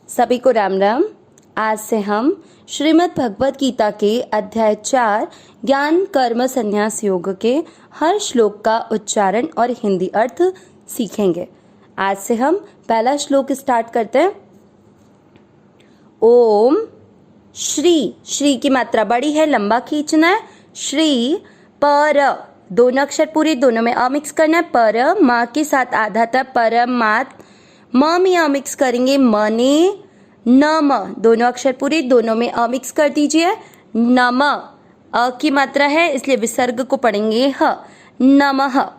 सभी को राम राम। आज से हम श्रीमद् भगवत गीता के अध्याय 4 ज्ञान कर्म संन्यास योग के हर श्लोक का उच्चारण और हिंदी अर्थ सीखेंगे। आज से हम पहला श्लोक स्टार्ट करते हैं। ओम श्री, श्री की मात्रा बड़ी है, लंबा खींचना है। श्री पर, दोनों अक्षर पूरे दोनों में अ मिक्स करना है। पर माँ के साथ आधा था, परमात्मा। म में अ मिक्स करेंगे, मने नम, दोनों अक्षर पूरे दोनों में अ मिक्स कर दीजिए। नम, अ की मात्रा है इसलिए विसर्ग को पढ़ेंगे ह, नमः।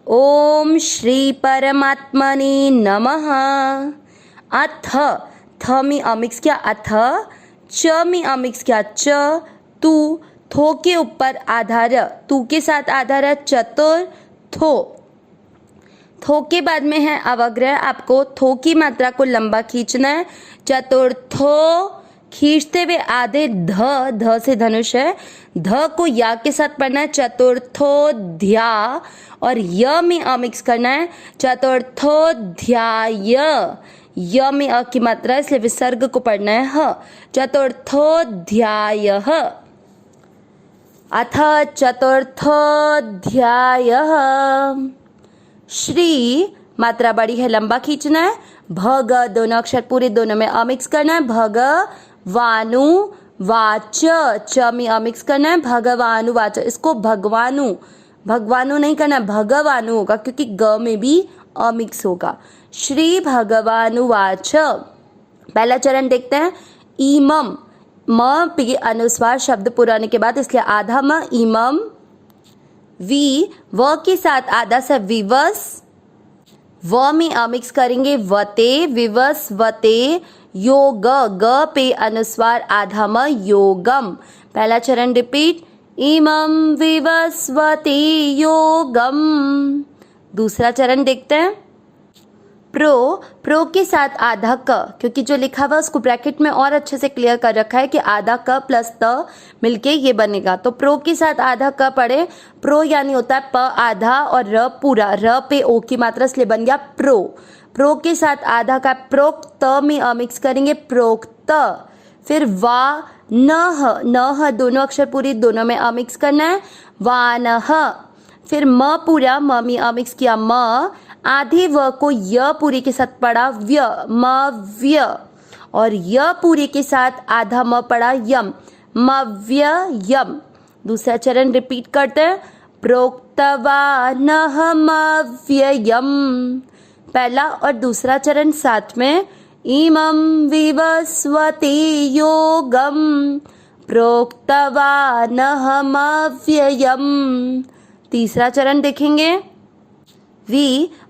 ओम श्री परमात्मने नमः। अथ, थ में अ मिक्स किया अथ, च में अ मिक्स किया च, तू, थो के ऊपर आधार, तू के साथ आधार चतुर, थो। थो के बाद में है अवग्रह, आपको थो की मात्रा को लंबा खींचना है। चतुर्थो, खींचते हुए आधे ध, ध से धनुष है, ध को या के साथ पढ़ना है। चतुर्थो ध्या, और य में अ मिक्स करना है। चतुर्थो ध्याय, य में अ की मात्रा है इसलिए विसर्ग को पढ़ना है ह। चतुर्थो ध्यायः। अथ चतुर्थोऽध्यायः। श्री, मात्रा बड़ी है, लंबा खींचना है। भग, दोनों अक्षर पूरे दोनों में अ मिक्स करना है। भगवानु वाच, च में अ मिक्स करना है। भगवानु वाच, इसको भगवानु, भगवानु नहीं करना, भगवानु होगा क्योंकि ग में भी अ मिक्स होगा। श्री भगवानु वाच। पहला चरण देखते हैं। इमम, म पे अनुस्वार शब्द पुराने के बाद इसलिए आधा म, इमम। वी, व के साथ आधा सा विवस, व में अ मिक्स करेंगे, वते, विवस वते। योग, ग पे अनुस्वार आधा म, योगम। पहला चरण रिपीट, इमम विवस्वते योगम। दूसरा चरण देखते हैं। प्रो के साथ आधा क, क्योंकि जो लिखा हुआ उसको ब्रैकेट में और अच्छे से क्लियर कर रखा है कि आधा क प्लस त मिलके ये बनेगा, तो प्रो के साथ आधा क पढ़े। प्रो यानी होता है प आधा और र पूरा, र पे ओ की मात्रा इसलिए बन गया प्रो। प्रो के साथ आधा का प्रोक्त, त में अ मिक्स करेंगे, प्रोक्त। फिर वा न, दोनों अक्षर पूरी दोनों में अ मिक्स करना है, वानह। फिर म पूरा, म में अ मिक्स किया, म। आधे व को य पूरे के साथ पढ़ा, व्य, म व्य। और य पूरे के साथ आधा म पढ़ा, यम, मव्य यम। दूसरा चरण रिपीट करते हैं। प्रोक्तवानहमव्ययम। पहला और दूसरा चरण साथ में। इमं विवस्वते योगम प्रोक्तवानहमव्ययम। तीसरा चरण देखेंगे।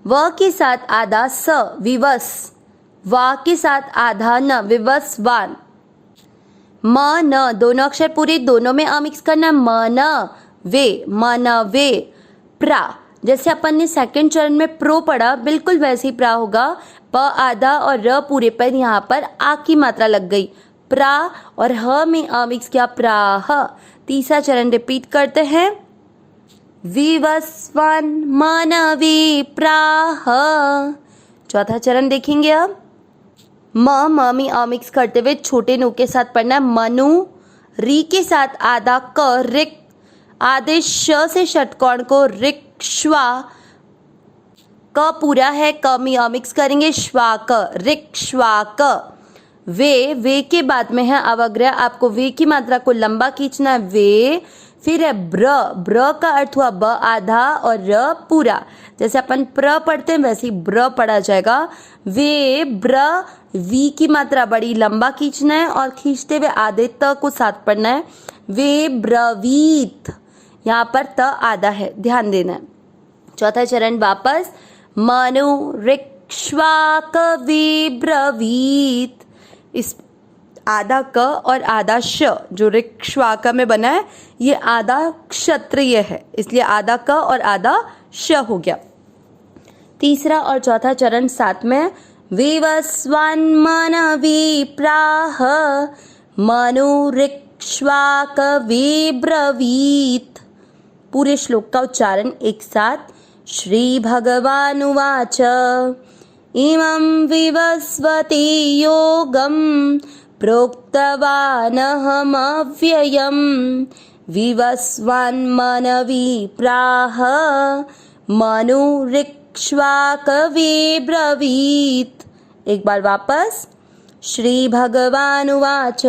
व के साथ आधा स, विवस। वा के साथ आधा न, विवस्वान। म न, दोनों अक्षर पूरे दोनों में अ मिक्स करना, मन वे, मन वे। प्रा, जैसे अपन ने सेकंड चरण में प्रो पढ़ा बिल्कुल वैसे ही प्रा होगा। प आधा और र पूरे पर यहाँ पर आ की मात्रा लग गई, प्रा, और ह में अ मिक्स किया, प्राह। तीसरा चरण रिपीट करते हैं। विवस्वान मनवे प्राह। चौथा चरण देखेंगे अब। म में अ मिक्स करते हुए छोटे नु के साथ पढ़ना है, मनु। री के साथ आधा क, रिक। आधे श से षटकोण को रिक्श्वा, क पूरा है, क में अ मिक्स करेंगे, श्वाक, रिक्श्वाक। वे के बाद में है अवग्रह, आपको वे की मात्रा को लंबा खींचना है, वे। फिर है ब्र का अर्थ हुआ ब आधा और र पूरा, जैसे अपन प्र पढ़ते हैं वैसे ही ब्र पढ़ा जाएगा। वे ब्र, वी की मात्रा बड़ी लंबा खींचना है और खींचते हुए आधे त को साथ पढ़ना है। वे ब्रवीत, यहाँ पर त आधा है, ध्यान देना है। चौथा चरण वापस। मनु रिक्श्वाक वे ब्रवीत। इस आधा क और आधा श जो रिक्श्वाक में बना है ये आधा क्षत्रिय है, इसलिए आधा क और आधा श हो गया। तीसरा और चौथा चरण साथ में। विवस्वान मनवे प्राह मनु रिक्श्वाक वे ब्रवीत। पूरे श्लोक का उच्चारण एक साथ। श्री भगवानुवाच इमं विवस्वते योगं प्रोक्तवानहमव्ययम् विवस्वान्मनवी प्राह मनुरिक्ष्वाकवे ब्रवीत्। एक बार वापस। श्री भगवानुवाच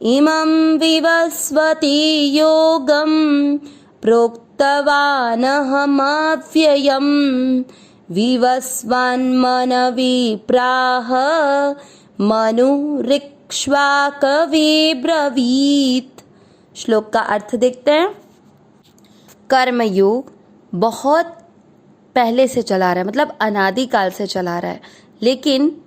इमं विवस्वते योगं प्रोक्तवानहमव्ययम् विवस्वान्मनवी प्राह मनुरिक्ष्वाकवे ब्रवीत्। श्लोक का अर्थ देखते हैं। कर्मयोग बहुत पहले से चला रहा है, मतलब अनादिकाल से चला रहा है, लेकिन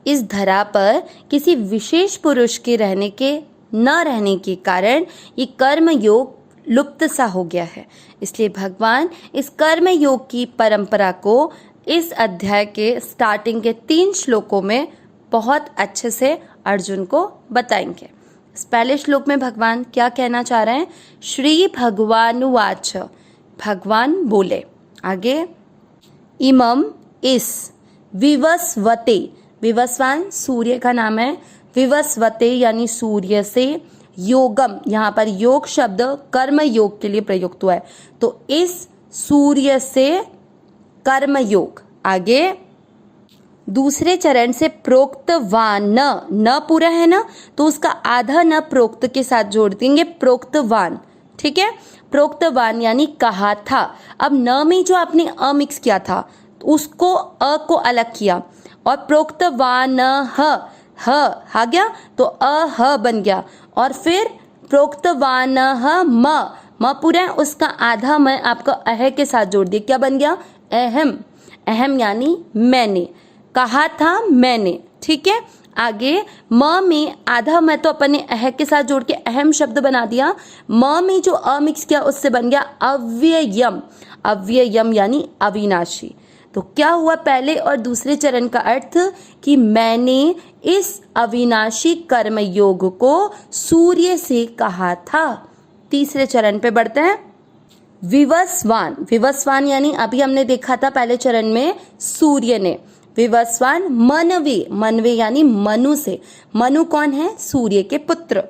इस धरा पर किसी विशेष पुरुष के न रहने के कारण ये कर्म योग लुप्त सा हो गया है। इसलिए भगवान इस कर्म योग की परंपरा को इस अध्याय के स्टार्टिंग के 3 श्लोकों में बहुत अच्छे से अर्जुन को बताएंगे। इस पहले श्लोक में भगवान क्या कहना चाह रहे हैं? श्री भगवानुवाच, भगवान बोले। आगे इमम इस, विवस्वते, विवस्वान सूर्य का नाम है, विवस्वते यानी सूर्य से, योगम यहाँ पर योग शब्द कर्म योग के लिए प्रयुक्त हुआ है, तो इस सूर्य से कर्म योग। आगे दूसरे चरण से प्रोक्तवान, न पूरा है ना, तो उसका आधा न प्रोक्त के साथ जोड़ देंगे, प्रोक्तवान। ठीक है, प्रोक्तवान यानी कहा था। अब न में जो आपने अ मिक्स किया था उसको अ को अलग किया और प्रोक्तवान ह आ गया तो ह बन गया, और फिर प्रोक्तवान म पूरा है, उसका आधा मैं आपका अह के साथ जोड़ दिया, क्या बन गया? अहम। अहम यानी मैंने, कहा था मैंने। ठीक है, आगे म में आधा मैं तो अपने अह के साथ जोड़ के अहम शब्द बना दिया, म में जो अ मिक्स किया उससे बन गया अव्ययम। अव्ययम यानी अविनाशी। तो क्या हुआ पहले और दूसरे चरण का अर्थ? कि मैंने इस अविनाशी कर्म योग को सूर्य से कहा था। तीसरे चरण पे बढ़ते हैं। विवस्वान, विवस्वान यानी अभी हमने देखा था पहले चरण में सूर्य ने। विवस्वान मनवे, मनवे यानी मनु से। मनु कौन है? सूर्य के पुत्र।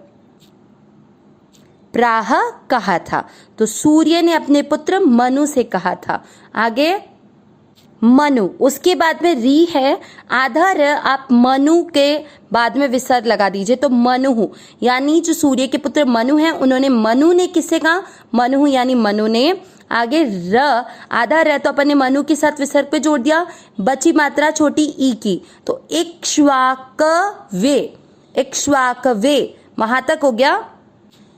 प्राह कहा था, तो सूर्य ने अपने पुत्र मनु से कहा था। आगे मनु, उसके बाद में री है, आधा र आप मनु के बाद में विसर्ग लगा दीजिए तो मनु, यानी जो सूर्य के पुत्र मनु हैं उन्होंने, मनु ने किससे कहा? मनु यानी मनु ने। आगे र, आधा र तो अपन ने मनु के साथ विसर्ग पे जोड़ दिया, बची मात्रा छोटी ई की, तो इक्ष्वाकवे, इक्ष्वाकवे वहां तक हो गया।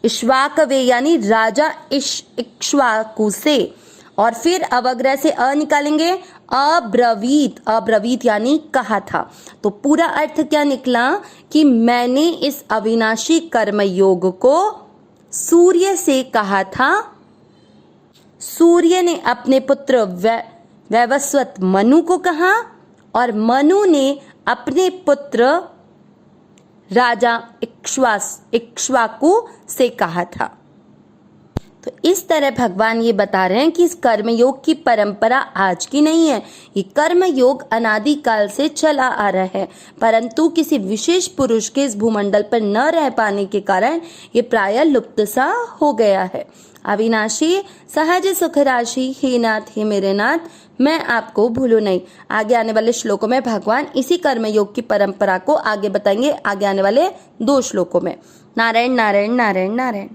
इक्ष्वाकवे यानी राजा इक्ष्वाकु से, और फिर अवग्रह से अ निकालेंगे, अब्रवीत, अब्रवीत यानी कहा था। तो पूरा अर्थ क्या निकला? कि मैंने इस अविनाशी कर्म योग को सूर्य से कहा था। सूर्य ने अपने पुत्र वैवस्वत मनु को कहा और मनु ने अपने पुत्र राजा इक्ष्वाकु से कहा था। तो इस तरह भगवान ये बता रहे हैं कि इस कर्मयोग की परंपरा आज की नहीं है, ये कर्मयोग अनादिकाल से चला आ रहा है, परंतु किसी विशेष पुरुष के इस भूमंडल पर न रह पाने के कारण ये प्रायः लुप्त सा हो गया है। अविनाशी सहज सुख राशि, हे नाथ हे मेरे नाथ, मैं आपको भूलूं नहीं। आगे आने वाले श्लोकों में भगवान इसी कर्मयोग की परंपरा को आगे बताएंगे, आगे आने वाले 2 श्लोकों में। नारायण नारायण नारायण नारायण।